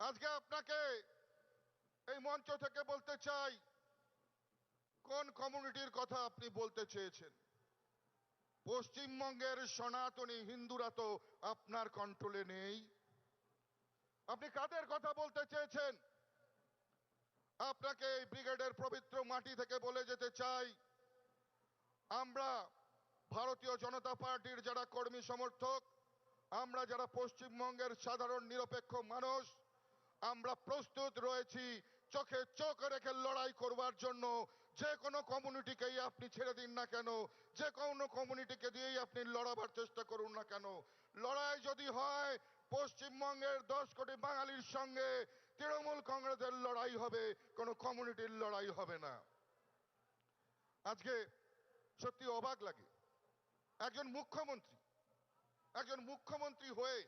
আজকে আপনাকে এই মঞ্চ থেকে বলতে চাই, কোন কমিউনিটির কথা আপনি বলতে চেয়েছেন? পশ্চিমবঙ্গের সনাতনী হিন্দুরা তো আপনার কন্ট্রোলে নেই। আপনি কাদের কথা বলতে চেয়েছেন? আপনাকে এই ব্রিগেডের পবিত্র মাটি থেকে বলে যেতে চাই, আমরা ভারতীয় জনতা পার্টির যারা কর্মী সমর্থক, আমরা যারা পশ্চিমবঙ্গের সাধারণ নিরপেক্ষ মানুষ, আমরা প্রস্তুত রয়েছি চোখে চোখ রেখে লড়াই করবার জন্য। যে কোনো কমিউনিটিকেই আপনি ছেড়ে দিন না কেন, যে কোনো কমিউনিটিকে দিয়েই আপনি লড়াবার চেষ্টা করুন না কেন, লড়াই যদি হয় পশ্চিমবঙ্গের 10 কোটি বাঙালির সঙ্গে তৃণমূল কংগ্রেসের লড়াই হবে, কোনো কমিউনিটির লড়াই হবে না। আজকে সত্যি অবাক লাগে, একজন মুখ্যমন্ত্রী হয়ে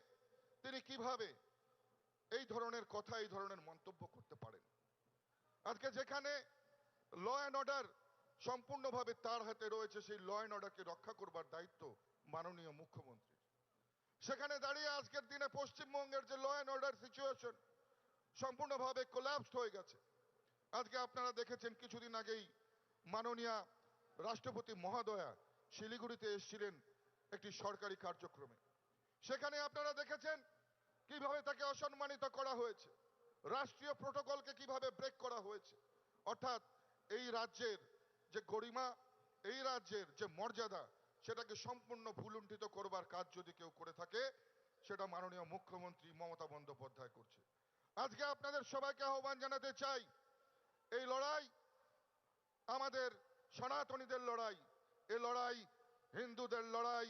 তিনি কিভাবে এই ধরনের কথা, এই ধরনের মন্তব্য করতে পারেন। আজকে যেখানে ল অ্যান্ড অর্ডার সম্পূর্ণভাবে তার হাতে রয়েছে, সেই ল অ্যান্ড অর্ডারকে রক্ষা করবার দায়িত্ব মাননীয় মুখ্যমন্ত্রীর, সেখানে দাঁড়িয়ে আজকের দিনে পশ্চিমবঙ্গের যে ল অ্যান্ড অর্ডার সিচুয়েশন সম্পূর্ণভাবে কোল্যাপসড হয়ে গেছে। আজকে আপনারা দেখেছেন কিছুদিন আগেই মাননীয় রাষ্ট্রপতি মহোদয়া শিলিগুড়িতে এসেছিলেন একটি সরকারি কার্যক্রমে। সেখানে আপনারা দেখেছেন কিভাবে তাকে অসম্মানিত করা হয়েছে, রাষ্ট্রীয় প্রোটোকলকে কিভাবে ব্রেক করা হয়েছে। অর্থাৎ এই রাজ্যের যে গরিমা, এই রাজ্যের যে মর্যাদা, সেটাকে সম্পূর্ণ ভুলুণ্ঠিত করবার কাজ যদি কেউ করে থাকে, সেটা মাননীয় মুখ্যমন্ত্রী মমতা বন্দ্যোপাধ্যায় করছে। আজকে আপনাদের সবাইকে আহ্বান জানাতে চাই, এই লড়াই আমাদের সনাতনীদের লড়াই, এ লড়াই হিন্দুদের লড়াই,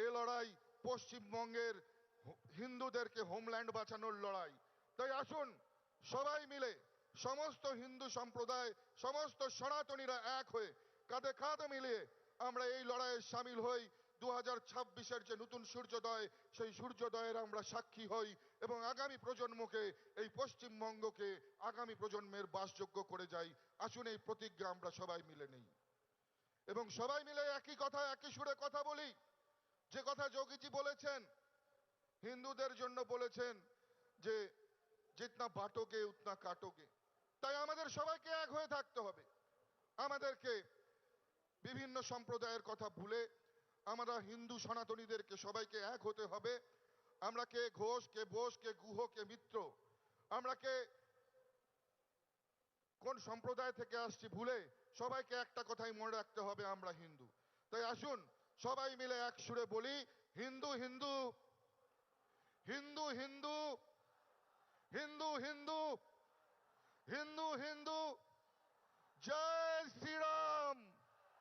এ লড়াই পশ্চিমবঙ্গের হিন্দুদেরকে হোমল্যান্ড বাঁচানোর লড়াই। তাই আসুন সবাই মিলে, সমস্ত হিন্দু সম্প্রদায়, সমস্ত সনাতনীরা এক হয়ে কাঁধে কাঁধ মিলিয়ে আমরা এই লড়াইয়ে সামিল হই। 2026-এর যে নতুন সূর্যোদয়, সেই সূর্যোদয়ের আমরা সাক্ষী হই এবং আগামী প্রজন্মকে, এই পশ্চিমবঙ্গকে আগামী প্রজন্মের বাসযোগ্য করে যাই। আসুন এই প্রতিজ্ঞা আমরা সবাই মিলে নেই এবং সবাই মিলে একই কথা, একই সুরে কথা বলি। যে কথা যোগীজি বলেছেন, হিন্দুদের জন্য বলেছেন যে জিতনা বাটোগে উতনা কাটোগে। তাই আমাদের সবাইকে এক হয়ে থাকতে হবে। আমাদেরকে বিভিন্ন সম্প্রদায়ের কথা ভুলে আমরা হিন্দু সনাতনীদেরকে সবাইকে এক হতে হবে। আমরা কে ঘোষ, কে বোস, কে গুহ, কে মিত্র, আমরা কে কোন সম্প্রদায় থেকে আসছি ভুলে সবাইকে একটা কথাই মনে রাখতে হবে, আমরা হিন্দু। তাই আসুন সবাই মিলে এক সুরে বলি, হিন্দু হিন্দু, হিন্দু হিন্দু, হিন্দু হিন্দু, হিন্দু হিন্দু।